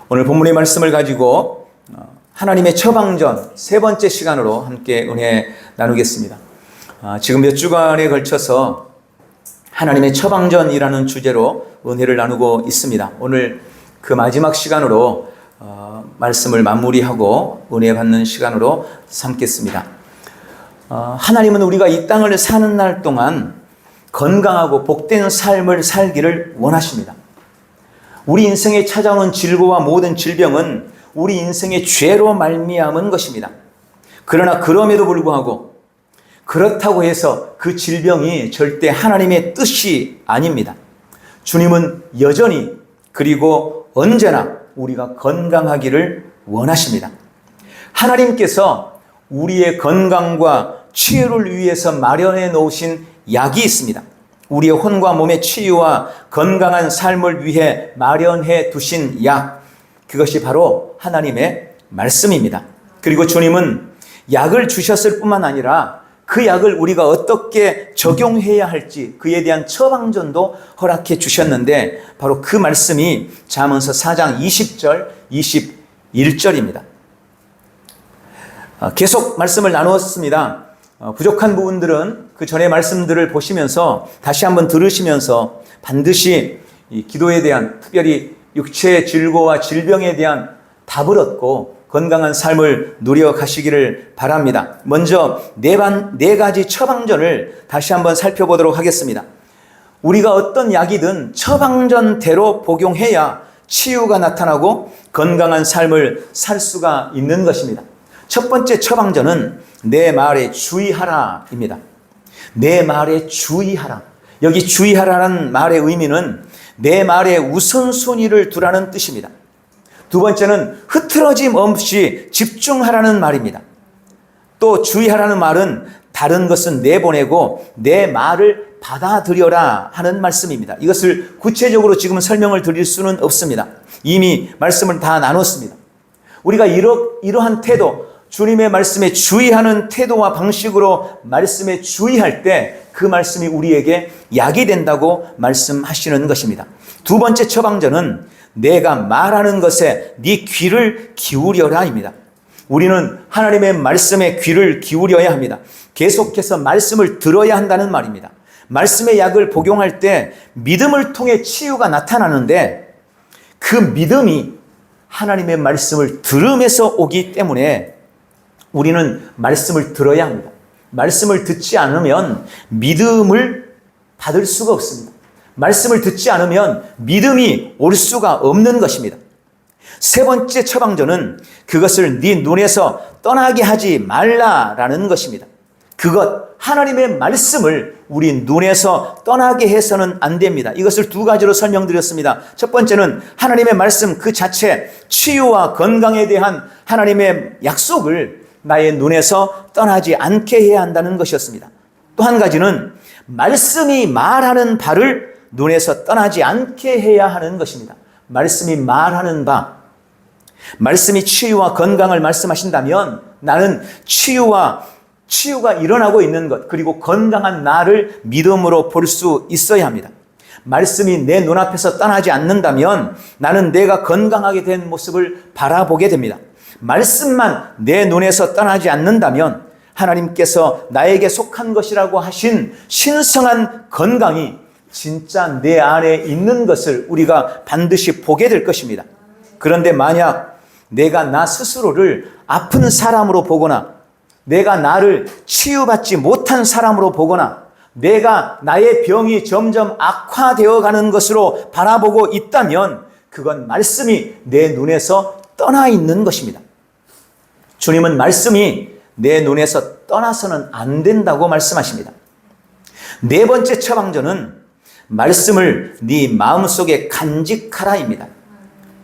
오늘 본문의 말씀을 가지고 하나님의 처방전 세 번째 시간으로 함께 은혜 나누겠습니다. 지금 몇 주간에 걸쳐서 하나님의 처방전이라는 주제로 은혜를 나누고 있습니다. 오늘 그 마지막 시간으로 말씀을 마무리하고 은혜 받는 시간으로 삼겠습니다. 하나님은 우리가 이 땅을 사는 날 동안 건강하고 복된 삶을 살기를 원하십니다. 우리 인생에 찾아오는 질고와 모든 질병은 우리 인생의 죄로 말미암은 것입니다. 그러나 그럼에도 불구하고 그렇다고 해서 그 질병이 절대 하나님의 뜻이 아닙니다. 주님은 여전히 그리고 언제나 우리가 건강하기를 원하십니다. 하나님께서 우리의 건강과 치유를 위해서 마련해 놓으신 약이 있습니다. 우리의 혼과 몸의 치유와 건강한 삶을 위해 마련해 두신 약, 그것이 바로 하나님의 말씀입니다. 그리고 주님은 약을 주셨을 뿐만 아니라 그 약을 우리가 어떻게 적용해야 할지 그에 대한 처방전도 허락해 주셨는데 바로 그 말씀이 잠언서 4장 20절, 21절입니다. 계속 말씀을 나누었습니다. 부족한 부분들은 그 전의 말씀들을 보시면서 다시 한번 들으시면서 반드시 이 기도에 대한, 특별히 육체의 질고와 질병에 대한 답을 얻고 건강한 삶을 누려가시기를 바랍니다. 먼저 네 가지 처방전을 다시 한번 살펴보도록 하겠습니다. 우리가 어떤 약이든 처방전대로 복용해야 치유가 나타나고 건강한 삶을 살 수가 있는 것입니다. 첫 번째 처방전은 내 말에 주의하라입니다. 내 말에 주의하라. 여기 주의하라는 말의 의미는 내 말에 우선순위를 두라는 뜻입니다. 두 번째는 흐트러짐 없이 집중하라는 말입니다. 또 주의하라는 말은 다른 것은 내보내고 내 말을 받아들여라 하는 말씀입니다. 이것을 구체적으로 지금 설명을 드릴 수는 없습니다. 이미 말씀을 다 나눴습니다. 우리가 이러한 태도, 주님의 말씀에 주의하는 태도와 방식으로 말씀에 주의할 때 그 말씀이 우리에게 약이 된다고 말씀하시는 것입니다. 두 번째 처방전은 내가 말하는 것에 네 귀를 기울여라입니다. 우리는 하나님의 말씀에 귀를 기울여야 합니다. 계속해서 말씀을 들어야 한다는 말입니다. 말씀의 약을 복용할 때 믿음을 통해 치유가 나타나는데 그 믿음이 하나님의 말씀을 들음에서 오기 때문에 우리는 말씀을 들어야 합니다. 말씀을 듣지 않으면 믿음을 받을 수가 없습니다. 말씀을 듣지 않으면 믿음이 올 수가 없는 것입니다. 세 번째 처방전은 그것을 네 눈에서 떠나게 하지 말라라는 것입니다. 하나님의 말씀을 우리 눈에서 떠나게 해서는 안 됩니다. 이것을 두 가지로 설명드렸습니다. 첫 번째는 하나님의 말씀 그 자체, 치유와 건강에 대한 하나님의 약속을 나의 눈에서 떠나지 않게 해야 한다는 것이었습니다. 또 한 가지는 말씀이 말하는 바를 눈에서 떠나지 않게 해야 하는 것입니다. 말씀이 말하는 바, 말씀이 치유와 건강을 말씀하신다면 나는 치유가 일어나고 있는 것, 그리고 건강한 나를 믿음으로 볼 수 있어야 합니다. 말씀이 내 눈앞에서 떠나지 않는다면 나는 내가 건강하게 된 모습을 바라보게 됩니다. 말씀만 내 눈에서 떠나지 않는다면 하나님께서 나에게 속한 것이라고 하신 신성한 건강이 진짜 내 안에 있는 것을 우리가 반드시 보게 될 것입니다. 그런데 만약 내가 나 스스로를 아픈 사람으로 보거나 내가 나를 치유받지 못한 사람으로 보거나 내가 나의 병이 점점 악화되어 가는 것으로 바라보고 있다면 그건 말씀이 내 눈에서 떠나 있는 것입니다. 주님은 말씀이 내 눈에서 떠나서는 안 된다고 말씀하십니다. 네 번째 처방전은 말씀을 네 마음속에 간직하라입니다.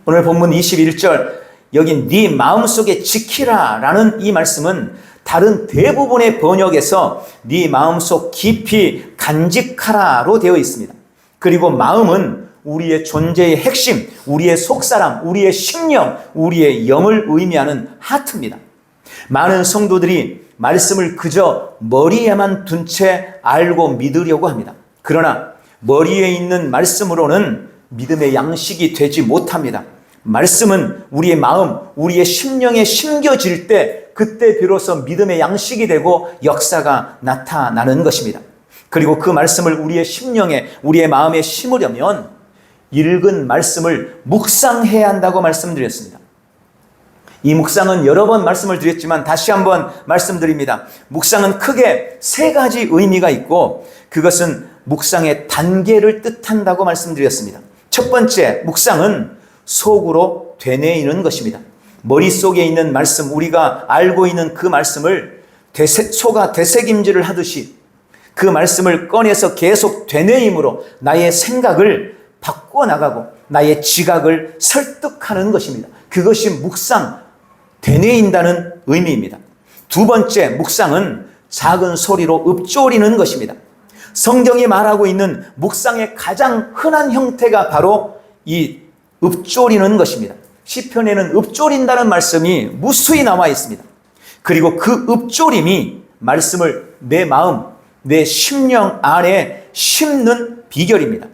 오늘 본문 21절 여기 네 마음속에 지키라라는 이 말씀은 다른 대부분의 번역에서 네 마음속 깊이 간직하라로 되어 있습니다. 그리고 마음은 우리의 존재의 핵심, 우리의 속사람, 우리의 심령, 우리의 영을 의미하는 하트입니다. 많은 성도들이 말씀을 그저 머리에만 둔 채 알고 믿으려고 합니다. 그러나 머리에 있는 말씀으로는 믿음의 양식이 되지 못합니다. 말씀은 우리의 마음, 우리의 심령에 심겨질 때 그때 비로소 믿음의 양식이 되고 역사가 나타나는 것입니다. 그리고 그 말씀을 우리의 심령에, 우리의 마음에 심으려면 읽은 말씀을 묵상해야 한다고 말씀드렸습니다. 이 묵상은 여러 번 말씀을 드렸지만 다시 한번 말씀드립니다. 묵상은 크게 세 가지 의미가 있고 그것은 묵상의 단계를 뜻한다고 말씀드렸습니다. 첫 번째, 묵상은 속으로 되뇌이는 것입니다. 머릿속에 있는 말씀, 우리가 알고 있는 그 말씀을 소가 되새김질을 하듯이 그 말씀을 꺼내서 계속 되뇌임으로 나의 생각을 바꿔나가고 나의 지각을 설득하는 것입니다. 그것이 묵상, 되뇌인다는 의미입니다. 두 번째, 묵상은 작은 소리로 읊조리는 것입니다. 성경이 말하고 있는 묵상의 가장 흔한 형태가 바로 이 읊조리는 것입니다. 시편에는 읊조린다는 말씀이 무수히 나와 있습니다. 그리고 그 읊조림이 말씀을 내 마음, 내 심령 안에 심는 비결입니다.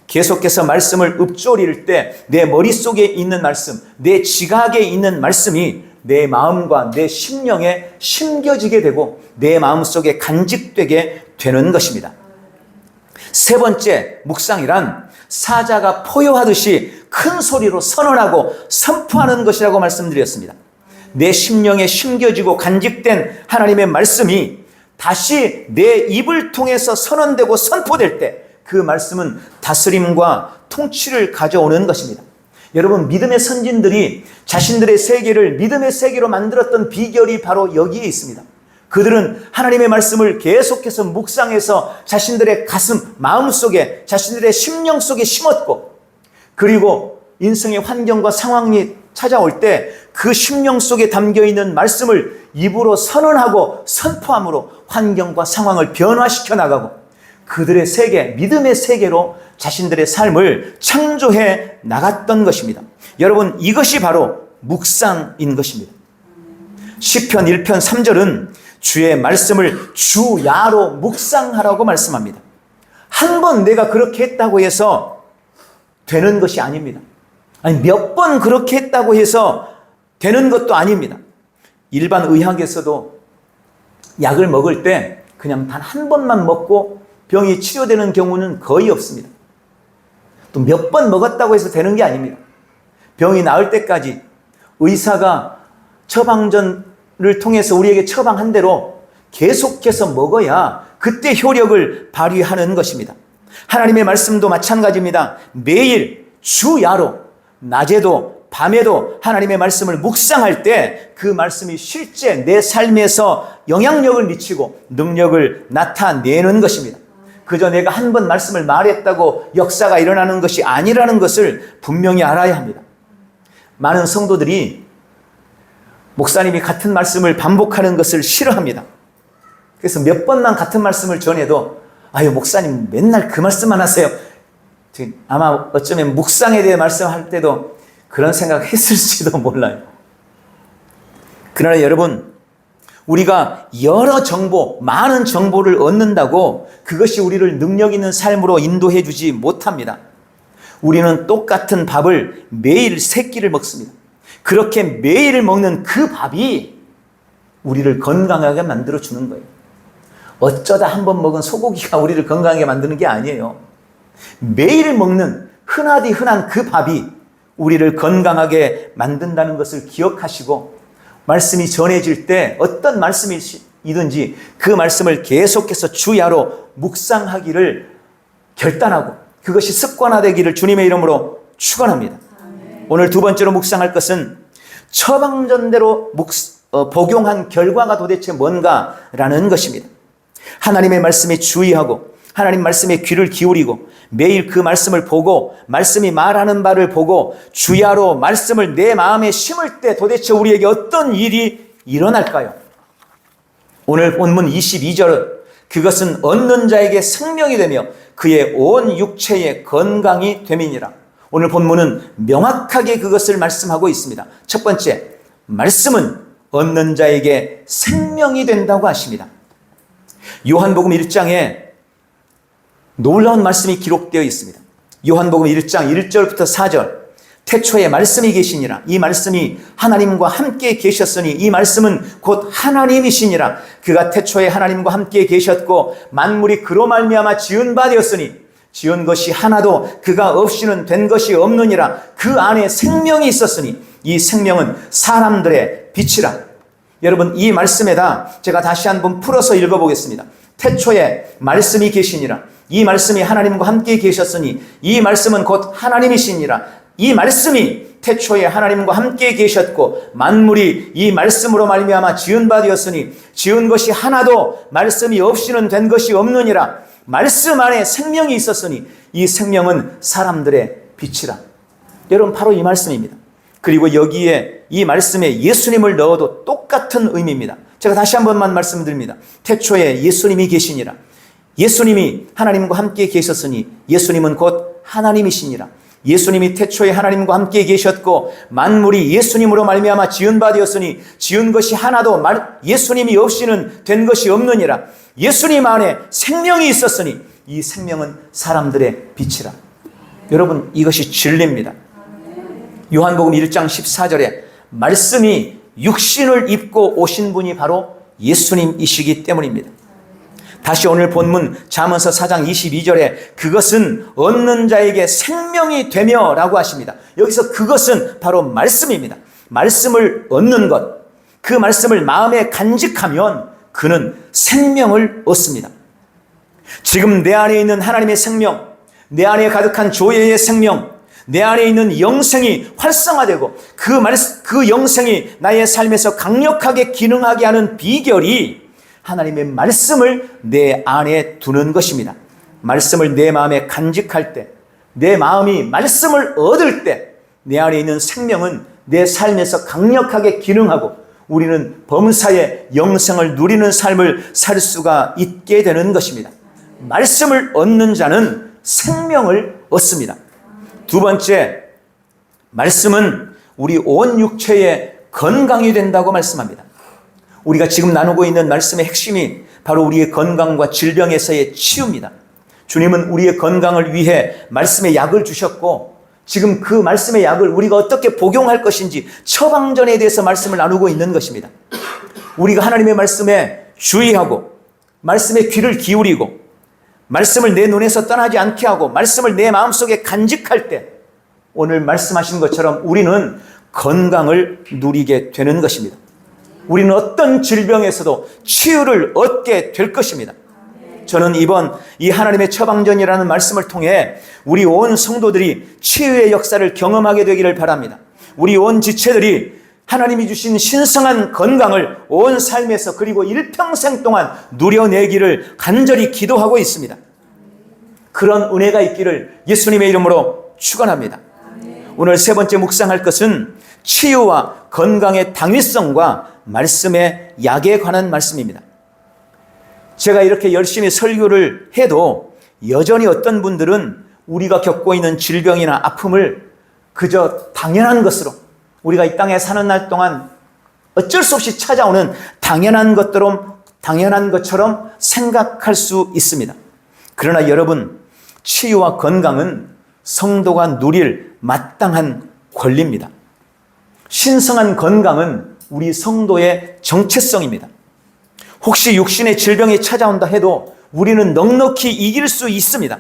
계속해서 말씀을 읊조릴 때 내 머릿속에 있는 말씀, 내 지각에 있는 말씀이 내 마음과 내 심령에 심겨지게 되고 내 마음속에 간직되게 되는 것입니다. 세 번째, 묵상이란 사자가 포효하듯이 큰 소리로 선언하고 선포하는 것이라고 말씀드렸습니다. 내 심령에 심겨지고 간직된 하나님의 말씀이 다시 내 입을 통해서 선언되고 선포될 때 그 말씀은 다스림과 통치를 가져오는 것입니다. 여러분, 믿음의 선진들이 자신들의 세계를 믿음의 세계로 만들었던 비결이 바로 여기에 있습니다. 그들은 하나님의 말씀을 계속해서 묵상해서 자신들의 가슴, 마음속에, 자신들의 심령 속에 심었고, 그리고 인생의 환경과 상황이 찾아올 때 그 심령 속에 담겨있는 말씀을 입으로 선언하고 선포함으로 환경과 상황을 변화시켜 나가고 그들의 세계, 믿음의 세계로 자신들의 삶을 창조해 나갔던 것입니다. 여러분, 이것이 바로 묵상인 것입니다. 시편 1편 3절은 주의 말씀을 주야로 묵상하라고 말씀합니다. 한 번 내가 그렇게 했다고 해서 되는 것이 아닙니다. 아니, 몇 번 그렇게 했다고 해서 되는 것도 아닙니다. 일반 의학에서도 약을 먹을 때 그냥 단 한 번만 먹고 병이 치료되는 경우는 거의 없습니다. 또 몇 번 먹었다고 해서 되는 게 아닙니다. 병이 나을 때까지 의사가 처방전을 통해서 우리에게 처방한 대로 계속해서 먹어야 그때 효력을 발휘하는 것입니다. 하나님의 말씀도 마찬가지입니다. 매일 주야로 낮에도 밤에도 하나님의 말씀을 묵상할 때 그 말씀이 실제 내 삶에서 영향력을 미치고 능력을 나타내는 것입니다. 그저 내가 한 번 말씀을 말했다고 역사가 일어나는 것이 아니라는 것을 분명히 알아야 합니다. 많은 성도들이 목사님이 같은 말씀을 반복하는 것을 싫어합니다. 그래서 몇 번만 같은 말씀을 전해도 아유, 목사님 맨날 그 말씀만 하세요. 아마 어쩌면 묵상에 대해 말씀할 때도 그런 생각했을지도 몰라요. 그러나 여러분, 우리가 여러 정보, 많은 정보를 얻는다고 그것이 우리를 능력 있는 삶으로 인도해 주지 못합니다. 우리는 똑같은 밥을 매일 3끼를 먹습니다. 그렇게 매일 먹는 그 밥이 우리를 건강하게 만들어 주는 거예요. 어쩌다 한 번 먹은 소고기가 우리를 건강하게 만드는 게 아니에요. 매일 먹는 흔하디 흔한 그 밥이 우리를 건강하게 만든다는 것을 기억하시고 말씀이 전해질 때 어떤 말씀이든지 그 말씀을 계속해서 주야로 묵상하기를 결단하고 그것이 습관화되기를 주님의 이름으로 축원합니다. 오늘 두 번째로 묵상할 것은 처방전대로 복용한 결과가 도대체 뭔가라는 것입니다. 하나님의 말씀에 주의하고 하나님 말씀에 귀를 기울이고 매일 그 말씀을 보고 말씀이 말하는 바를 보고 주야로 말씀을 내 마음에 심을 때 도대체 우리에게 어떤 일이 일어날까요? 오늘 본문 22절, 그것은 얻는 자에게 생명이 되며 그의 온 육체의 건강이 됨이니라. 오늘 본문은 명확하게 그것을 말씀하고 있습니다. 첫 번째, 말씀은 얻는 자에게 생명이 된다고 하십니다. 요한복음 1장에 놀라운 말씀이 기록되어 있습니다. 요한복음 1장 1절부터 4절. 태초에 말씀이 계시니라. 이 말씀이 하나님과 함께 계셨으니 이 말씀은 곧 하나님이시니라. 그가 태초에 하나님과 함께 계셨고 만물이 그로 말미암아 지은 바 되었으니 지은 것이 하나도 그가 없이는 된 것이 없느니라. 그 안에 생명이 있었으니 이 생명은 사람들의 빛이라. 여러분, 이 말씀에다 제가 다시 한번 풀어서 읽어보겠습니다. 태초에 말씀이 계시니라. 이 말씀이 하나님과 함께 계셨으니 이 말씀은 곧 하나님이시니라. 이 말씀이 태초에 하나님과 함께 계셨고 만물이 이 말씀으로 말미암아 지은 바 되었으니 지은 것이 하나도 말씀이 없이는 된 것이 없느니라. 말씀 안에 생명이 있었으니 이 생명은 사람들의 빛이라. 여러분, 바로 이 말씀입니다. 그리고 여기에 이 말씀에 예수님을 넣어도 똑같은 의미입니다. 제가 다시 한 번만 말씀드립니다. 태초에 예수님이 계시니라. 예수님이 하나님과 함께 계셨으니 예수님은 곧 하나님이시니라. 예수님이 태초에 하나님과 함께 계셨고 만물이 예수님으로 말미암아 지은 바 되었으니 지은 것이 하나도 예수님이 없이는 된 것이 없느니라. 예수님 안에 생명이 있었으니 이 생명은 사람들의 빛이라. 여러분, 이것이 진리입니다. 요한복음 1장 14절에 말씀이 육신을 입고 오신 분이 바로 예수님이시기 때문입니다. 다시 오늘 본문 잠언서 4장 22절에 그것은 얻는 자에게 생명이 되며 라고 하십니다. 여기서 그것은 바로 말씀입니다. 말씀을 얻는 것, 그 말씀을 마음에 간직하면 그는 생명을 얻습니다. 지금 내 안에 있는 하나님의 생명, 내 안에 가득한 조예의 생명, 내 안에 있는 영생이 활성화되고 그 영생이 나의 삶에서 강력하게 기능하게 하는 비결이 하나님의 말씀을 내 안에 두는 것입니다. 말씀을 내 마음에 간직할 때, 내 마음이 말씀을 얻을 때 내 안에 있는 생명은 내 삶에서 강력하게 기능하고 우리는 범사의 영생을 누리는 삶을 살 수가 있게 되는 것입니다. 말씀을 얻는 자는 생명을 얻습니다. 두 번째, 말씀은 우리 온 육체의 건강이 된다고 말씀합니다. 우리가 지금 나누고 있는 말씀의 핵심이 바로 우리의 건강과 질병에서의 치유입니다. 주님은 우리의 건강을 위해 말씀의 약을 주셨고 지금 그 말씀의 약을 우리가 어떻게 복용할 것인지 처방전에 대해서 말씀을 나누고 있는 것입니다. 우리가 하나님의 말씀에 주의하고 말씀에 귀를 기울이고 말씀을 내 눈에서 떠나지 않게 하고 말씀을 내 마음속에 간직할 때 오늘 말씀하신 것처럼 우리는 건강을 누리게 되는 것입니다. 우리는 어떤 질병에서도 치유를 얻게 될 것입니다. 저는 이번 이 하나님의 처방전이라는 말씀을 통해 우리 온 성도들이 치유의 역사를 경험하게 되기를 바랍니다. 우리 온 지체들이 하나님이 주신 신성한 건강을 온 삶에서 그리고 일평생 동안 누려내기를 간절히 기도하고 있습니다. 그런 은혜가 있기를 예수님의 이름으로 축원합니다. 오늘 세 번째 묵상할 것은 치유와 건강의 당위성과 말씀의 약에 관한 말씀입니다. 제가 이렇게 열심히 설교를 해도 여전히 어떤 분들은 우리가 겪고 있는 질병이나 아픔을 그저 당연한 것으로 우리가 이 땅에 사는 날 동안 어쩔 수 없이 찾아오는 당연한 것처럼 생각할 수 있습니다. 그러나 여러분, 치유와 건강은 성도가 누릴 마땅한 권리입니다. 신성한 건강은 우리 성도의 정체성입니다. 혹시 육신의 질병이 찾아온다 해도 우리는 넉넉히 이길 수 있습니다.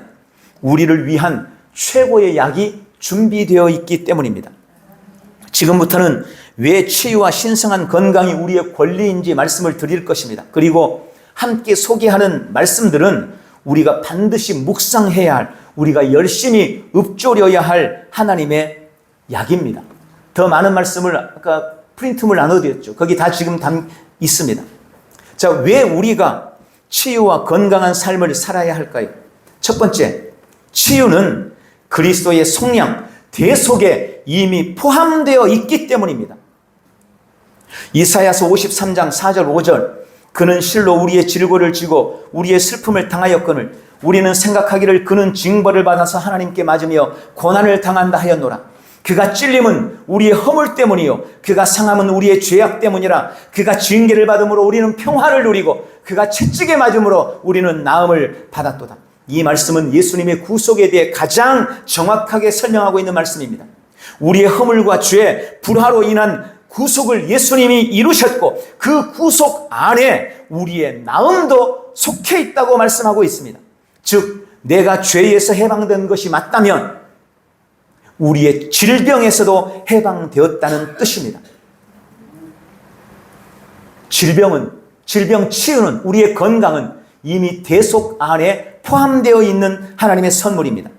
우리를 위한 최고의 약이 준비되어 있기 때문입니다. 지금부터는 왜 치유와 신성한 건강이 우리의 권리인지 말씀을 드릴 것입니다. 그리고 함께 소개하는 말씀들은 우리가 반드시 묵상해야 할, 우리가 열심히 읊조려야 할 하나님의 약입니다. 더 많은 말씀을 아까 프린트물 나눠드렸죠. 거기 다 지금 있습니다. 자, 왜 우리가 치유와 건강한 삶을 살아야 할까요? 첫 번째, 치유는 그리스도의 속량, 대속에 이미 포함되어 있기 때문입니다. 이사야서 53장 4절 5절 그는 실로 우리의 질고를 지고 우리의 슬픔을 당하였거늘 우리는 생각하기를 그는 징벌을 받아서 하나님께 맞으며 고난을 당한다 하였노라. 그가 찔림은 우리의 허물 때문이요 그가 상함은 우리의 죄악 때문이라. 그가 징계를 받음으로 우리는 평화를 누리고 그가 채찍에 맞음으로 우리는 나음을 받았도다. 이 말씀은 예수님의 구속에 대해 가장 정확하게 설명하고 있는 말씀입니다. 우리의 허물과 죄, 불화로 인한 구속을 예수님이 이루셨고 그 구속 안에 우리의 나음도 속해 있다고 말씀하고 있습니다. 즉 내가 죄에서 해방된 것이 맞다면 우리의 질병에서도 해방되었다는 뜻입니다. 질병 치유는, 우리의 건강은 이미 대속 안에 포함되어 있는 하나님의 선물입니다.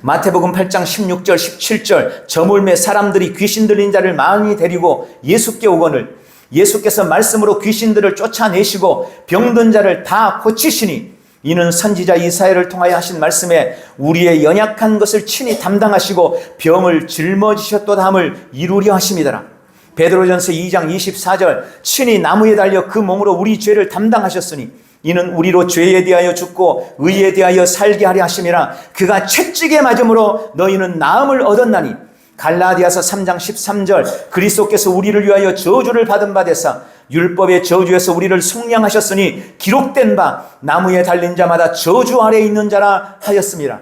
마태복음 8장 16절 17절 저물매 사람들이 귀신 들린 자를 많이 데리고 예수께 오거늘 예수께서 말씀으로 귀신들을 쫓아내시고 병든 자를 다 고치시니 이는 선지자 이사야를 통하여 하신 말씀에 우리의 연약한 것을 친히 담당하시고 병을 짊어지셨도다 함을 이루려 하심이더라. 베드로전서 2장 24절 친히 나무에 달려 그 몸으로 우리 죄를 담당하셨으니 이는 우리로 죄에 대하여 죽고 의에 대하여 살게 하려 하심이라. 그가 채찍에 맞음으로 너희는 나음을 얻었나니. 갈라디아서 3장 13절 그리스도께서 우리를 위하여 저주를 받은 바 되사 율법의 저주에서 우리를 속량하셨으니 기록된 바 나무에 달린 자마다 저주 아래에 있는 자라 하였습니다.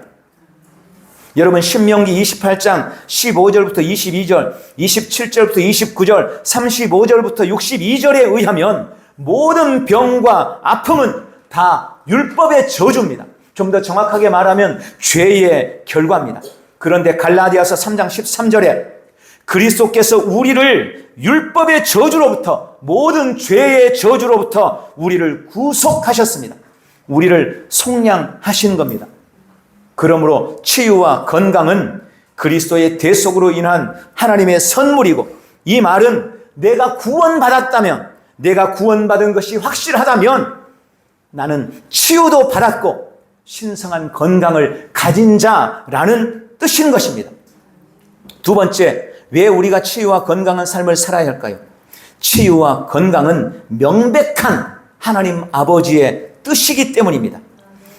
여러분 신명기 28장 15절부터 22절 27절부터 29절 35절부터 62절에 의하면 모든 병과 아픔은 다 율법의 저주입니다. 좀 더 정확하게 말하면 죄의 결과입니다. 그런데 갈라디아서 3장 13절에 그리스도께서 우리를 율법의 저주로부터, 모든 죄의 저주로부터 우리를 구속하셨습니다. 우리를 속량하신 겁니다. 그러므로 치유와 건강은 그리스도의 대속으로 인한 하나님의 선물이고, 이 말은 내가 구원받았다면, 내가 구원받은 것이 확실하다면 나는 치유도 받았고 신성한 건강을 가진 자라는 뜻인 것입니다. 두 번째, 왜 우리가 치유와 건강한 삶을 살아야 할까요? 치유와 건강은 명백한 하나님 아버지의 뜻이기 때문입니다.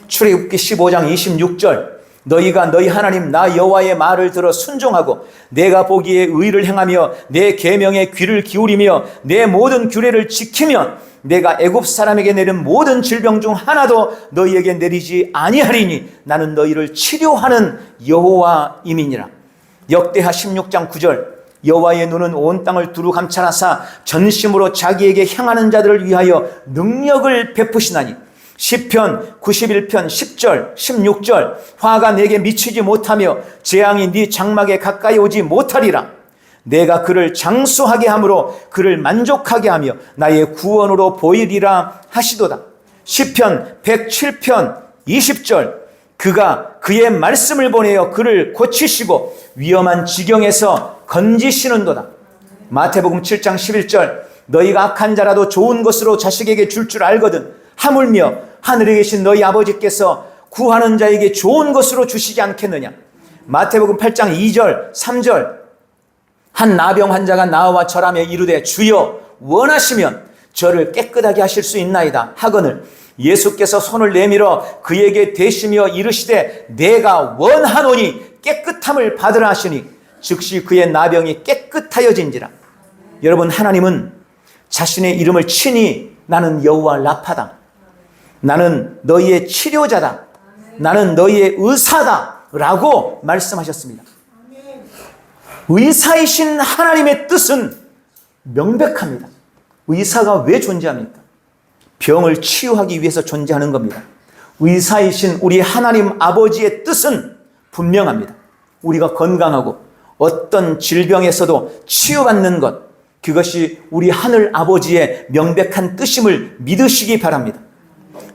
출애굽기 15장 26절 너희가 너희 하나님 나 여호와의 말을 들어 순종하고 내가 보기에 의를 행하며 내 계명에 귀를 기울이며 내 모든 규례를 지키면 내가 애굽 사람에게 내린 모든 질병 중 하나도 너희에게 내리지 아니하리니 나는 너희를 치료하는 여호와임이니라. 역대하 16장 9절 여호와의 눈은 온 땅을 두루 감찰하사 전심으로 자기에게 향하는 자들을 위하여 능력을 베푸시나니. 시편 91편 10절 16절 화가 내게 미치지 못하며 재앙이 네 장막에 가까이 오지 못하리라. 내가 그를 장수하게 함으로 그를 만족하게 하며 나의 구원으로 보이리라 하시도다. 시편 107편 20절 그가 그의 말씀을 보내어 그를 고치시고 위험한 지경에서 건지시는도다. 마태복음 7장 11절 너희가 악한 자라도 좋은 것으로 자식에게 줄 알거든 하물며 하늘에 계신 너희 아버지께서 구하는 자에게 좋은 것으로 주시지 않겠느냐. 마태복음 8장 2절 3절 한 나병 환자가 나와 절하며 이르되 주여 원하시면 저를 깨끗하게 하실 수 있나이다 하거늘 예수께서 손을 내밀어 그에게 대시며 이르시되 내가 원하노니 깨끗함을 받으라 하시니 즉시 그의 나병이 깨끗하여진지라. 여러분, 하나님은 자신의 이름을 친히 나는 여호와 라파다, 나는 너희의 치료자다, 나는 너희의 의사다 라고 말씀하셨습니다. 의사이신 하나님의 뜻은 명백합니다. 의사가 왜 존재합니까? 병을 치유하기 위해서 존재하는 겁니다. 의사이신 우리 하나님 아버지의 뜻은 분명합니다. 우리가 건강하고 어떤 질병에서도 치유받는 것, 그것이 우리 하늘 아버지의 명백한 뜻임을 믿으시기 바랍니다.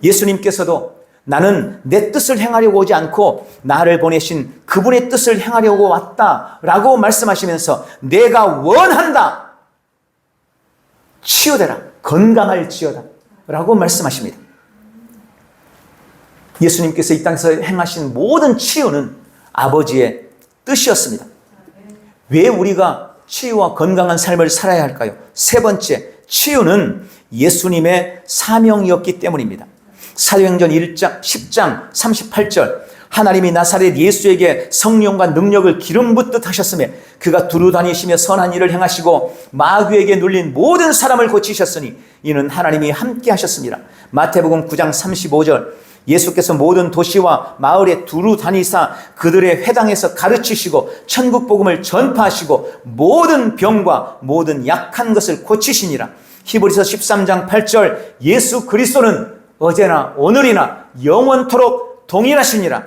예수님께서도 나는 내 뜻을 행하려고 오지 않고 나를 보내신 그분의 뜻을 행하려고 왔다라고 말씀하시면서 내가 원한다, 치유되라, 건강할지어다 라고 말씀하십니다. 예수님께서 이 땅에서 행하신 모든 치유는 아버지의 뜻이었습니다. 왜 우리가 치유와 건강한 삶을 살아야 할까요? 세 번째, 치유는 예수님의 사명이었기 때문입니다. 사도행전 1장 10장 38절 하나님이 나사렛 예수에게 성령과 능력을 기름 붓듯 하셨으며 그가 두루 다니시며 선한 일을 행하시고 마귀에게 눌린 모든 사람을 고치셨으니 이는 하나님이 함께 하셨습니다. 마태복음 9장 35절 예수께서 모든 도시와 마을에 두루 다니사 그들의 회당에서 가르치시고 천국 복음을 전파하시고 모든 병과 모든 약한 것을 고치시니라. 히브리서 13장 8절 예수 그리스도는 어제나 오늘이나 영원토록 동일하시니라.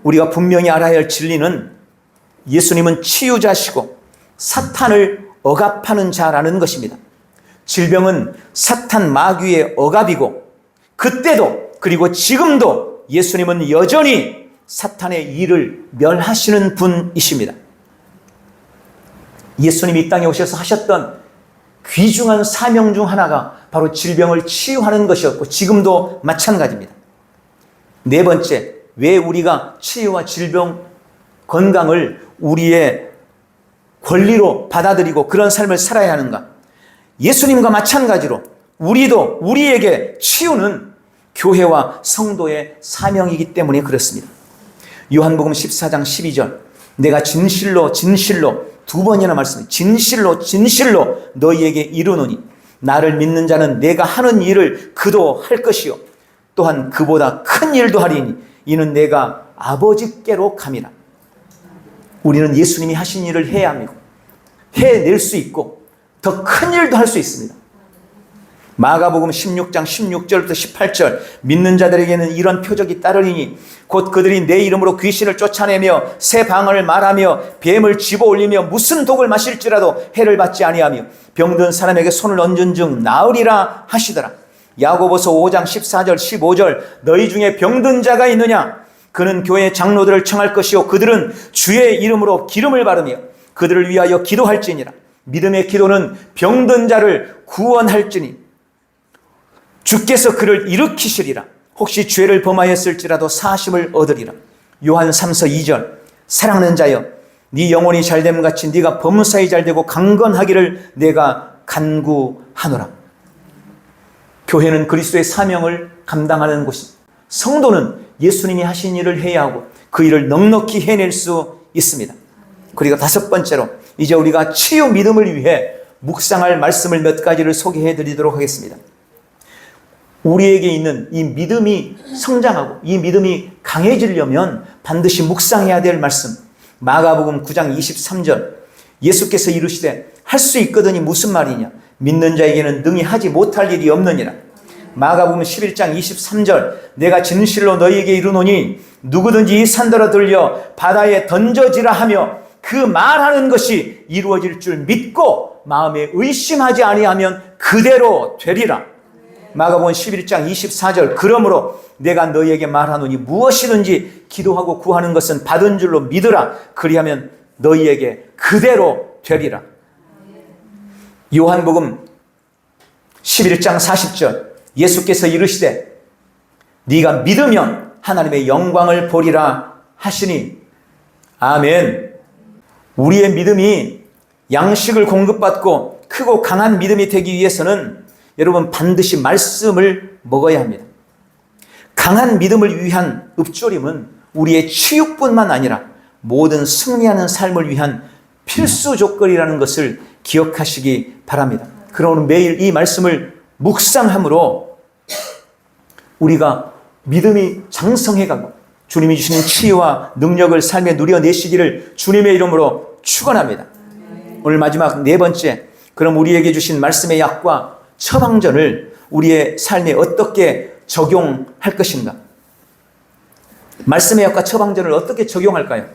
우리가 분명히 알아야 할 진리는 예수님은 치유자시고 사탄을 억압하는 자라는 것입니다. 질병은 사탄 마귀의 억압이고 그때도 그리고 지금도 예수님은 여전히 사탄의 일을 멸하시는 분이십니다. 예수님이 이 땅에 오셔서 하셨던 귀중한 사명 중 하나가 바로 질병을 치유하는 것이었고 지금도 마찬가지입니다. 네 번째, 왜 우리가 치유와 질병, 건강을 우리의 권리로 받아들이고 그런 삶을 살아야 하는가? 예수님과 마찬가지로 우리에게 치유는 교회와 성도의 사명이기 때문에 그렇습니다. 요한복음 14장 12절 내가 진실로 두 번이나 말씀해 진실로 너희에게 이르노니 나를 믿는 자는 내가 하는 일을 그도 할 것이요 또한 그보다 큰 일도 하리니 이는 내가 아버지께로 감이라. 우리는 예수님이 하신 일을 해야 합니다. 해낼 수 있고 더 큰 일도 할 수 있습니다. 마가복음 16장 16절부터 18절 믿는 자들에게는 이런 표적이 따르리니 곧 그들이 내 이름으로 귀신을 쫓아내며 새 방언을 말하며 뱀을 집어올리며 무슨 독을 마실지라도 해를 받지 아니하며 병든 사람에게 손을 얹은 즉 나으리라 하시더라. 야고보서 5장 14절 15절 너희 중에 병든 자가 있느냐 그는 교회 장로들을 청할 것이요 그들은 주의 이름으로 기름을 바르며 그들을 위하여 기도할지니라. 믿음의 기도는 병든 자를 구원할지니 주께서 그를 일으키시리라. 혹시 죄를 범하였을지라도 사심을 얻으리라. 요한 3서 2절 사랑하는 자여 네 영혼이 잘됨 같이 네가 범사에 잘되고 강건하기를 내가 간구하노라. 교회는 그리스도의 사명을 감당하는 곳입니다. 성도는 예수님이 하신 일을 해야 하고 그 일을 넉넉히 해낼 수 있습니다. 그리고 다섯 번째로 이제 우리가 치유 믿음을 위해 묵상할 말씀을 몇 가지를 소개해 드리도록 하겠습니다. 우리에게 있는 이 믿음이 성장하고 이 믿음이 강해지려면 반드시 묵상해야 될 말씀. 마가복음 9장 23절 예수께서 이르시되 할 수 있거든이 무슨 말이냐 믿는 자에게는 능히 하지 못할 일이 없느니라. 마가복음 11장 23절 내가 진실로 너희에게 이르노니 누구든지 이 산더러 들려 바다에 던져지라 하며 그 말하는 것이 이루어질 줄 믿고 마음에 의심하지 아니하면 그대로 되리라. 마가복음 11장 24절 그러므로 내가 너희에게 말하노니 무엇이든지 기도하고 구하는 것은 받은 줄로 믿으라. 그리하면 너희에게 그대로 되리라. 요한복음 11장 40절 예수께서 이르시되 네가 믿으면 하나님의 영광을 보리라 하시니 아멘. 우리의 믿음이 양식을 공급받고 크고 강한 믿음이 되기 위해서는 여러분 반드시 말씀을 먹어야 합니다. 강한 믿음을 위한 읍조림은 우리의 치유뿐만 아니라 모든 승리하는 삶을 위한 필수 조건이라는 것을 기억하시기 바랍니다. 그러므로 매일 이 말씀을 묵상함으로 우리가 믿음이 장성해가고 주님이 주시는 치유와 능력을 삶에 누려내시기를 주님의 이름으로 축원합니다. 오늘 마지막 네 번째, 그럼 우리에게 주신 말씀의 약과 처방전을 우리의 삶에 어떻게 적용할 것인가? 말씀의 약과 처방전을 어떻게 적용할까요?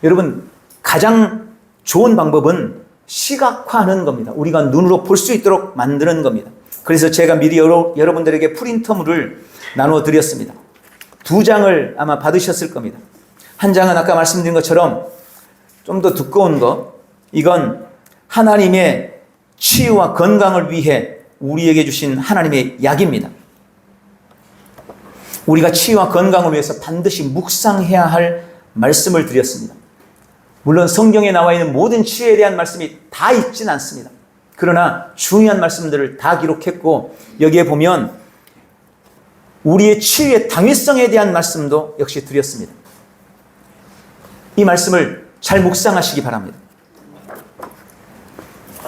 여러분, 가장 좋은 방법은 시각화하는 겁니다. 우리가 눈으로 볼 수 있도록 만드는 겁니다. 그래서 제가 미리 여러분들에게 프린터물을 나누어 드렸습니다. 2장을 아마 받으셨을 겁니다. 한 장은 아까 말씀드린 것처럼 좀 더 두꺼운 거, 이건 하나님의 치유와 건강을 위해 우리에게 주신 하나님의 약입니다. 우리가 치유와 건강을 위해서 반드시 묵상해야 할 말씀을 드렸습니다. 물론 성경에 나와 있는 모든 치유에 대한 말씀이 다 있진 않습니다. 그러나 중요한 말씀들을 다 기록했고 여기에 보면 우리의 치유의 당위성에 대한 말씀도 역시 드렸습니다. 이 말씀을 잘 묵상하시기 바랍니다.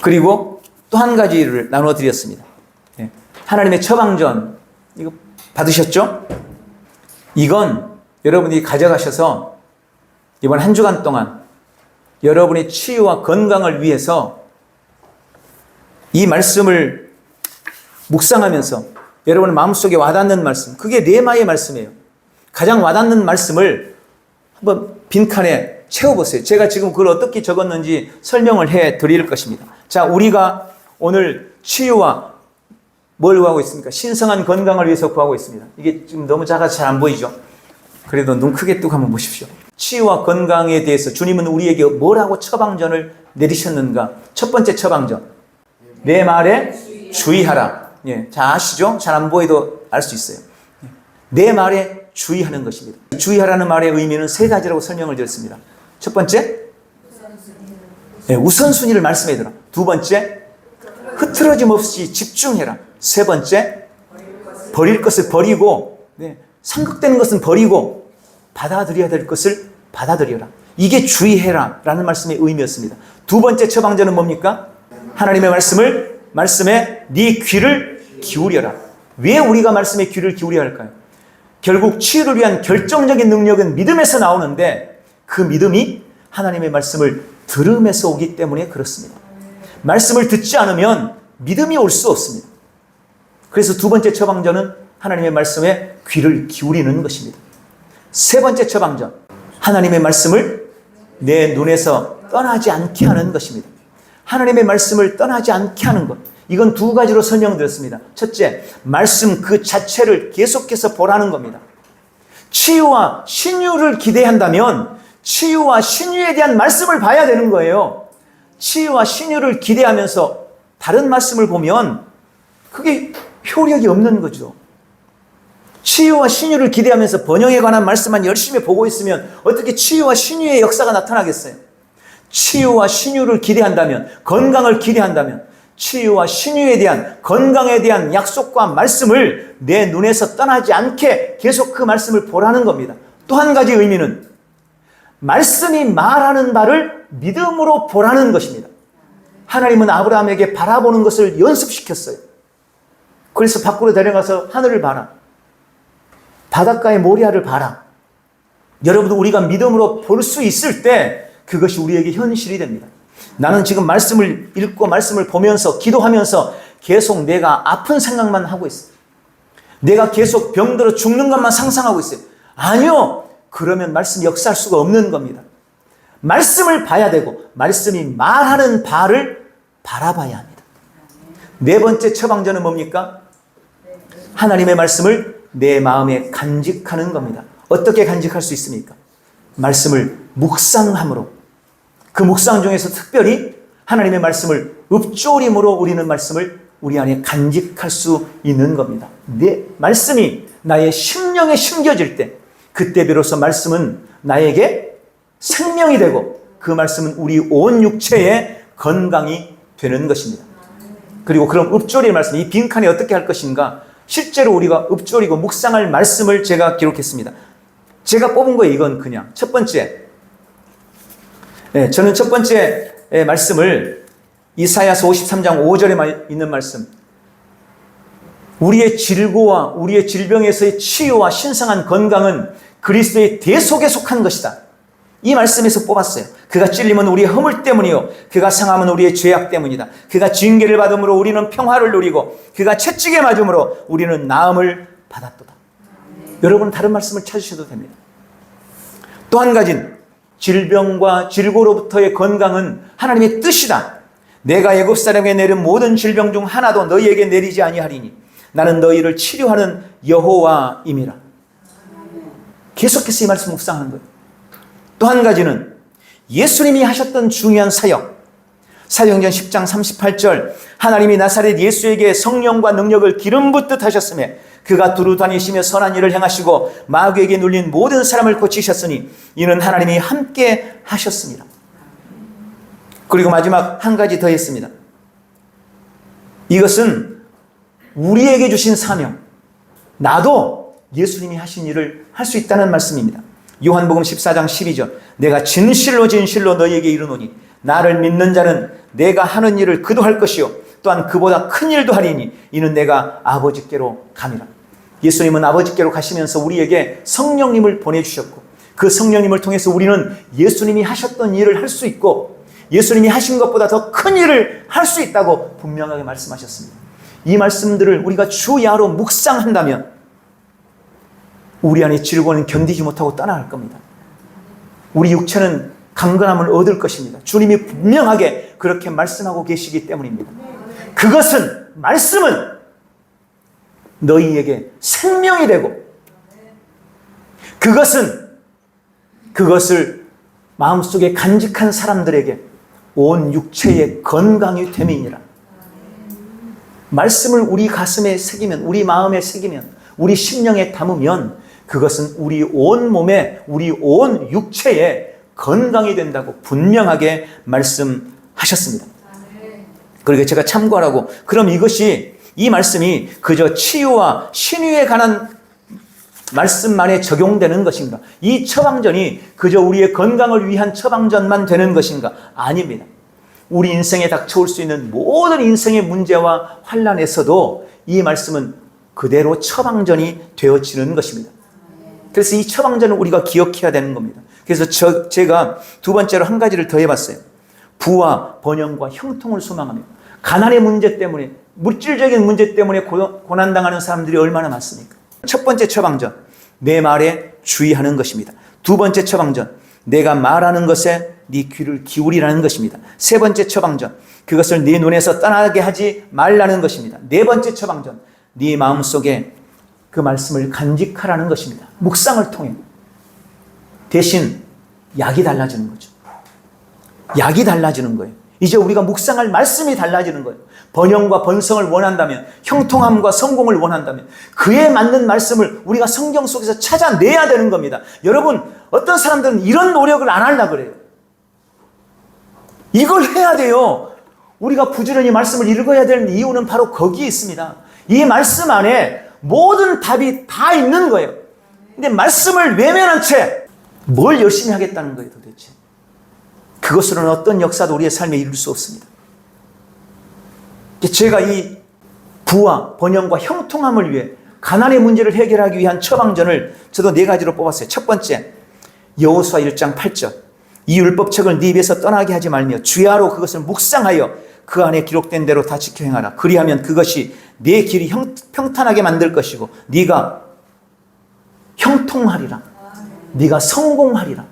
그리고 또 한 가지를 나누어 드렸습니다. 하나님의 처방전, 이거 받으셨죠? 이건 여러분이 가져가셔서 이번 한 주간 동안 여러분의 치유와 건강을 위해서 이 말씀을 묵상하면서 여러분 마음속에 와닿는 말씀, 그게 레마의 말씀이에요. 가장 와닿는 말씀을 한번 빈칸에 채워보세요. 제가 지금 그걸 어떻게 적었는지 설명을 해 드릴 것입니다. 자, 우리가 오늘 치유와 뭘 구하고 있습니까? 신성한 건강을 위해서 구하고 있습니다. 이게 지금 너무 작아서 잘 안 보이죠? 그래도 눈 크게 뜨고 한번 보십시오. 치유와 건강에 대해서 주님은 우리에게 뭐라고 처방전을 내리셨는가? 첫 번째 처방전, 내 말에 주의하라. 예, 자, 아시죠? 잘 안 보여도 알 수 있어요. 내 말에 주의하는 것입니다. 주의하라는 말의 의미는 세 가지라고 설명을 드렸습니다. 첫 번째, 우선순위를 말씀해 드라. 두 번째, 흐트러짐 없이 집중해라. 세 번째, 버릴 것을 버리고, 상극되는 것은 버리고 받아들여야 될 것을 받아들여라. 이게 주의해라 라는 말씀의 의미였습니다. 두 번째 처방전은 뭡니까? 하나님의 말씀에 네 귀를 기울여라. 왜 우리가 말씀에 귀를 기울여야 할까요? 결국 치유를 위한 결정적인 능력은 믿음에서 나오는데 그 믿음이 하나님의 말씀을 들음에서 오기 때문에 그렇습니다. 말씀을 듣지 않으면 믿음이 올 수 없습니다. 그래서 두 번째 처방전은 하나님의 말씀에 귀를 기울이는 것입니다. 세 번째 처방전, 하나님의 말씀을 내 눈에서 떠나지 않게 하는 것입니다. 하나님의 말씀을 떠나지 않게 하는 것, 이건 두 가지로 설명드렸습니다. 첫째, 말씀 그 자체를 계속해서 보라는 겁니다. 치유와 신유를 기대한다면 치유와 신유에 대한 말씀을 봐야 되는 거예요. 치유와 신유를 기대하면서 다른 말씀을 보면 그게 효력이 없는 거죠. 치유와 신유를 기대하면서 번영에 관한 말씀만 열심히 보고 있으면 어떻게 치유와 신유의 역사가 나타나겠어요? 치유와 신유를 기대한다면, 건강을 기대한다면 치유와 신유에 대한, 건강에 대한 약속과 말씀을 내 눈에서 떠나지 않게 계속 그 말씀을 보라는 겁니다. 또 한 가지 의미는 말씀이 말하는 바를 믿음으로 보라는 것입니다. 하나님은 아브라함에게 바라보는 것을 연습시켰어요. 그래서 밖으로 데려가서 하늘을 봐라. 바닷가의 모리아를 봐라. 여러분도 우리가 믿음으로 볼 수 있을 때 그것이 우리에게 현실이 됩니다. 나는 지금 말씀을 읽고 말씀을 보면서 기도하면서 계속 내가 아픈 생각만 하고 있어요. 내가 계속 병들어 죽는 것만 상상하고 있어요. 아니요. 그러면 말씀이 역사할 수가 없는 겁니다. 말씀을 봐야 되고 말씀이 말하는 바를 바라봐야 합니다. 네 번째 처방전은 뭡니까? 하나님의 말씀을 내 마음에 간직하는 겁니다. 어떻게 간직할 수 있습니까? 말씀을 묵상함으로, 그 묵상 중에서 특별히 하나님의 말씀을 읊조림으로 우리는 말씀을 우리 안에 간직할 수 있는 겁니다. 내 말씀이 나의 심령에 심겨질 때 그때 비로소 말씀은 나에게 생명이 되고 그 말씀은 우리 온 육체의 건강이 되는 것입니다. 그리고 그럼 읊조릴 말씀, 이 빈칸에 어떻게 할 것인가? 실제로 우리가 읊조리고 묵상할 말씀을 제가 기록했습니다. 제가 뽑은 거예요. 이건 그냥 첫 번째, 저는 첫 번째 말씀을 이사야서 53장 5절에 있는 말씀, 우리의 질고와 우리의 질병에서의 치유와 신성한 건강은 그리스도의 대속에 속한 것이다. 이 말씀에서 뽑았어요. 그가 찔림은 우리의 허물 때문이요 그가 상함은 우리의 죄악 때문이다. 그가 징계를 받음으로 우리는 평화를 누리고 그가 채찍에 맞음으로 우리는 나음을 받았도다. 여러분 다른 말씀을 찾으셔도 됩니다. 또 한 가지는 질병과 질고로부터의 건강은 하나님의 뜻이다. 내가 애굽 사람에게 내린 모든 질병 중 하나도 너희에게 내리지 아니하리니 나는 너희를 치료하는 여호와임이라. 계속해서 이 말씀 묵상하는 거예요. 또 한 가지는 예수님이 하셨던 중요한 사역, 사도행전 10장 38절, 하나님이 나사렛 예수에게 성령과 능력을 기름 붓듯 하셨으며 그가 두루 다니시며 선한 일을 행하시고 마귀에게 눌린 모든 사람을 고치셨으니 이는 하나님이 함께 하셨습니다. 그리고 마지막 한 가지 더 했습니다. 이것은 우리에게 주신 사명, 나도 예수님이 하신 일을 할 수 있다는 말씀입니다. 요한복음 14장 12절, 내가 진실로 진실로 너희에게 이르노니 나를 믿는 자는 내가 하는 일을 그도 할 것이요 또한 그보다 큰 일도 하리니 이는 내가 아버지께로 감이라. 예수님은 아버지께로 가시면서 우리에게 성령님을 보내주셨고 그 성령님을 통해서 우리는 예수님이 하셨던 일을 할 수 있고 예수님이 하신 것보다 더 큰 일을 할 수 있다고 분명하게 말씀하셨습니다. 이 말씀들을 우리가 주야로 묵상한다면 우리 안에 질고는 견디지 못하고 떠나갈 겁니다. 우리 육체는 강건함을 얻을 것입니다. 주님이 분명하게 그렇게 말씀하고 계시기 때문입니다. 그것은 말씀은 너희에게 생명이 되고 그것을 마음속에 간직한 사람들에게 온 육체의 건강이 됨이니라. 말씀을 우리 가슴에 새기면, 우리 마음에 새기면, 우리 심령에 담으면 그것은 우리 온 몸에, 우리 온 육체에 건강이 된다고 분명하게 말씀하셨습니다. 그러게 제가 참고하라고, 그럼 이 말씀이 그저 치유와 신유에 관한 말씀만에 적용되는 것인가? 이 처방전이 그저 우리의 건강을 위한 처방전만 되는 것인가? 아닙니다. 우리 인생에 닥쳐올 수 있는 모든 인생의 문제와 환난에서도 이 말씀은 그대로 처방전이 되어지는 것입니다. 그래서 이 처방전을 우리가 기억해야 되는 겁니다. 그래서 제가 두 번째로 한 가지를 더 해봤어요. 부와 번영과 형통을 소망하며 가난의 문제 때문에, 물질적인 문제 때문에 고난당하는 사람들이 얼마나 많습니까? 첫 번째 처방전, 내 말에 주의하는 것입니다. 두 번째 처방전, 내가 말하는 것에 네 귀를 기울이라는 것입니다. 세 번째 처방전, 그것을 네 눈에서 떠나게 하지 말라는 것입니다. 네 번째 처방전, 네 마음속에 그 말씀을 간직하라는 것입니다. 묵상을 통해. 대신 약이 달라지는 거죠. 약이 달라지는 거예요. 이제 우리가 묵상할 말씀이 달라지는 거예요. 번영과 번성을 원한다면, 형통함과 성공을 원한다면 그에 맞는 말씀을 우리가 성경 속에서 찾아내야 되는 겁니다. 여러분, 어떤 사람들은 이런 노력을 안 하려고 그래요. 이걸 해야 돼요. 우리가 부지런히 말씀을 읽어야 되는 이유는 바로 거기에 있습니다. 이 말씀 안에 모든 답이 다 있는 거예요. 근데 말씀을 외면한 채 뭘 열심히 하겠다는 거예요, 도대체. 그것으로는 어떤 역사도 우리의 삶에 이룰 수 없습니다. 제가 이 부와 번영과 형통함을 위해 가난의 문제를 해결하기 위한 처방전을 저도 네 가지로 뽑았어요. 첫 번째, 여호수아 1장 8절. 이 율법책을 네 입에서 떠나게 하지 말며 주야로 그것을 묵상하여 그 안에 기록된 대로 다 지켜 행하라. 그리하면 그것이 네 길이 평탄하게 만들 것이고 네가 형통하리라. 네가 성공하리라.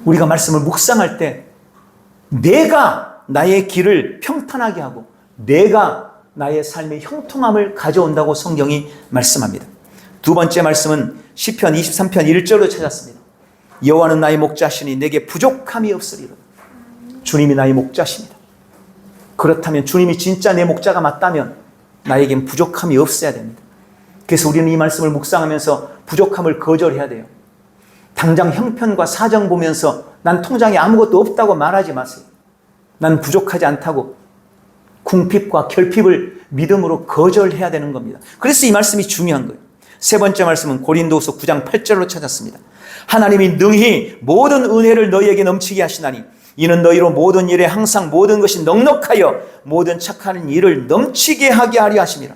우리가 말씀을 묵상할 때 내가 나의 길을 평탄하게 하고 내가 나의 삶의 형통함을 가져온다고 성경이 말씀합니다. 두 번째 말씀은 시편 23편 1절로 찾았습니다. 여호와는 나의 목자시니 내게 부족함이 없으리라. 주님이 나의 목자십니다. 그렇다면 주님이 진짜 내 목자가 맞다면 나에겐 부족함이 없어야 됩니다. 그래서 우리는 이 말씀을 묵상하면서 부족함을 거절해야 돼요. 당장 형편과 사정 보면서 난 통장에 아무것도 없다고 말하지 마세요. 난 부족하지 않다고 궁핍과 결핍을 믿음으로 거절해야 되는 겁니다. 그래서 이 말씀이 중요한 거예요. 세 번째 말씀은 고린도후서 9장 8절로 찾았습니다. 하나님이 능히 모든 은혜를 너희에게 넘치게 하시나니 이는 너희로 모든 일에 항상 모든 것이 넉넉하여 모든 착한 일을 넘치게 하게 하려 하심이라.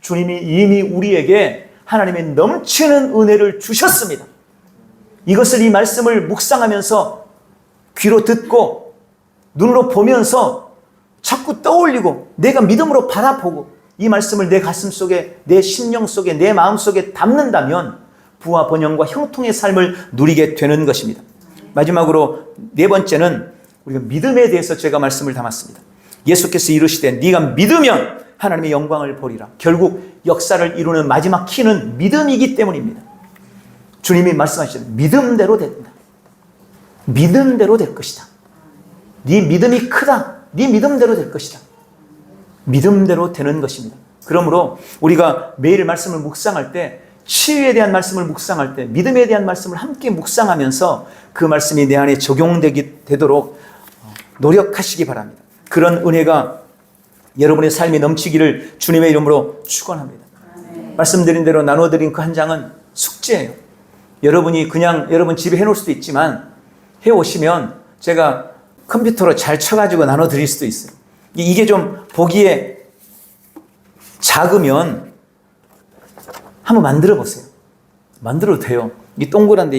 주님이 이미 우리에게 하나님의 넘치는 은혜를 주셨습니다. 이것을, 이 말씀을 묵상하면서 귀로 듣고 눈으로 보면서 자꾸 떠올리고 내가 믿음으로 바라보고 이 말씀을 내 가슴 속에, 내 심령 속에, 내 마음 속에 담는다면 부와 번영과 형통의 삶을 누리게 되는 것입니다. 마지막으로 네 번째는 우리가 믿음에 대해서 제가 말씀을 담았습니다. 예수께서 이르시되 네가 믿으면 하나님의 영광을 보리라. 결국 역사를 이루는 마지막 키는 믿음이기 때문입니다. 주님이 말씀하시죠. 믿음대로 된다. 믿음대로 될 것이다. 네 믿음이 크다. 네 믿음대로 될 것이다. 믿음대로 되는 것입니다. 그러므로 우리가 매일 말씀을 묵상할 때, 치유에 대한 말씀을 묵상할 때 믿음에 대한 말씀을 함께 묵상하면서 그 말씀이 내 안에 적용되도록 노력하시기 바랍니다. 그런 은혜가 여러분의 삶이 넘치기를 주님의 이름으로 축원합니다. 말씀드린 대로 나눠드린 그 한 장은 숙제예요. 여러분이 그냥 여러분 집에 해놓을 수도 있지만 해오시면 제가 컴퓨터로 잘 쳐가지고 나눠드릴 수도 있어요. 이게 좀 보기에 작으면 한번 만들어 보세요. 만들어도 돼요. 이 동그란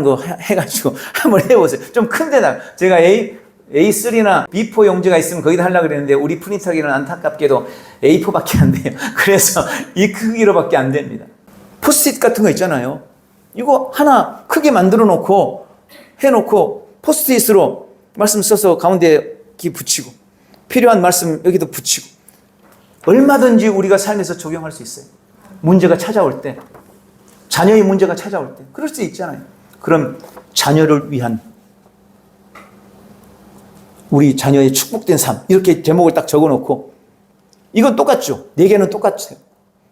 거 해가지고 한번 해보세요. 좀 큰 데다. 제가 A3나 B4 용지가 있으면 거기다 하려고 그랬는데 우리 프린터기는 안타깝게도 A4밖에 안 돼요. 그래서 이 크기로밖에 안 됩니다. 포스트잇 같은 거 있잖아요. 이거 하나 크게 만들어 놓고 해놓고 포스트잇으로 말씀 써서 가운데 기 붙이고 필요한 말씀 여기도 붙이고 얼마든지 우리가 삶에서 적용할 수 있어요. 문제가 찾아올 때, 자녀의 문제가 찾아올 때 그럴 수 있잖아요. 그럼 자녀를 위한 우리 자녀의 축복된 삶 이렇게 제목을 딱 적어놓고 이건 똑같죠. 4개는 똑같아요.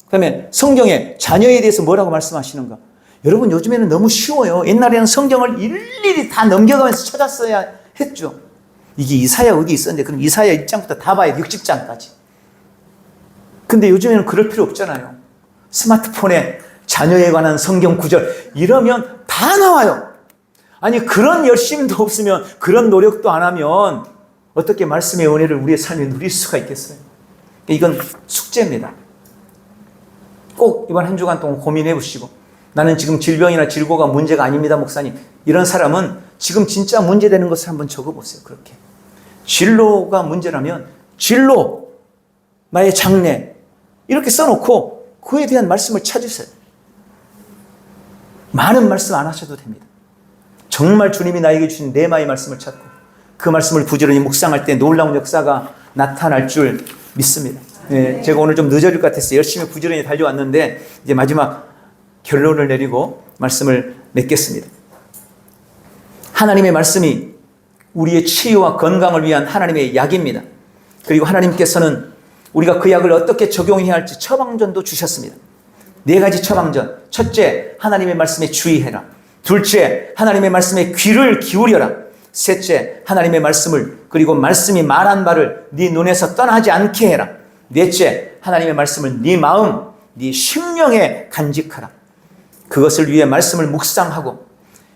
그다음에 성경에 자녀에 대해서 뭐라고 말씀하시는가. 여러분 요즘에는 너무 쉬워요. 옛날에는 성경을 일일이 다 넘겨가면서 찾았어야 했죠. 이게 이사야 어디 있었는데 그럼 이사야 1장부터 다 봐야 돼. 60장까지. 근데 요즘에는 그럴 필요 없잖아요. 스마트폰에 자녀에 관한 성경 구절 이러면 다 나와요. 아니 그런 열심도 없으면 그런 노력도 안 하면 어떻게 말씀의 은혜를 우리의 삶에 누릴 수가 있겠어요. 이건 숙제입니다. 꼭 이번 한 주간 동안 고민해 보시고 나는 지금 질병이나 질고가 문제가 아닙니다 목사님. 이런 사람은 지금 진짜 문제되는 것을 한번 적어보세요. 그렇게 진로가 문제라면 진로, 나의 장래 이렇게 써놓고 그에 대한 말씀을 찾으세요. 많은 말씀 안 하셔도 됩니다. 정말 주님이 나에게 주신 네마의 말씀을 찾고 그 말씀을 부지런히 묵상할 때 놀라운 역사가 나타날 줄 믿습니다. 네, 제가 오늘 좀 늦어질 것 같았어요. 열심히 부지런히 달려왔는데 이제 마지막 결론을 내리고 말씀을 맺겠습니다. 하나님의 말씀이 우리의 치유와 건강을 위한 하나님의 약입니다. 그리고 하나님께서는 우리가 그 약을 어떻게 적용해야 할지 처방전도 주셨습니다. 4가지 처방전. 첫째, 하나님의 말씀에 주의해라. 둘째, 하나님의 말씀에 귀를 기울여라. 셋째, 하나님의 말씀을 그리고 말씀이 말한 바를 네 눈에서 떠나지 않게 해라. 넷째, 하나님의 말씀을 네 마음, 네 심령에 간직하라. 그것을 위해 말씀을 묵상하고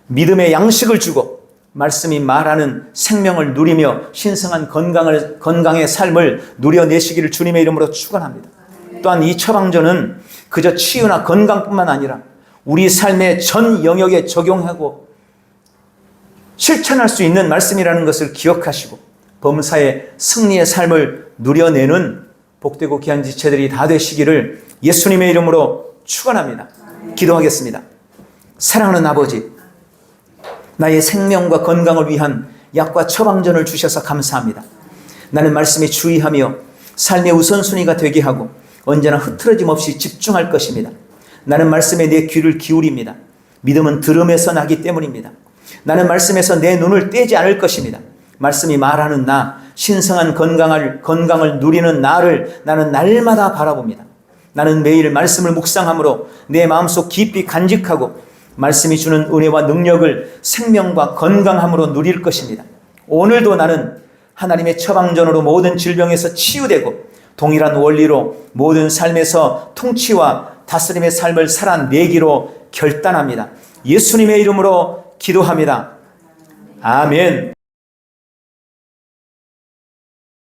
믿음의 양식을 주고 말씀이 말하는 생명을 누리며 신성한 건강의 삶을 누려내시기를 주님의 이름으로 축원합니다. 또한 이 처방전은 그저 치유나 건강뿐만 아니라 우리 삶의 전 영역에 적용하고 실천할 수 있는 말씀이라는 것을 기억하시고 범사의 승리의 삶을 누려내는 복되고 귀한 지체들이 다 되시기를 예수님의 이름으로 축원합니다. 기도하겠습니다. 사랑하는 아버지, 나의 생명과 건강을 위한 약과 처방전을 주셔서 감사합니다. 나는 말씀에 주의하며 삶의 우선순위가 되게 하고 언제나 흐트러짐 없이 집중할 것입니다. 나는 말씀에 내 귀를 기울입니다. 믿음은 들음에서 나기 때문입니다. 나는 말씀에서 내 눈을 떼지 않을 것입니다. 말씀이 말하는 나, 신성한 건강을 누리는 나를 나는 날마다 바라봅니다. 나는 매일 말씀을 묵상함으로 내 마음속 깊이 간직하고 말씀이 주는 은혜와 능력을 생명과 건강함으로 누릴 것입니다. 오늘도 나는 하나님의 처방전으로 모든 질병에서 치유되고 동일한 원리로 모든 삶에서 통치와 다스림의 삶을 살아내기로 결단합니다. 예수님의 이름으로 기도합니다. 아멘.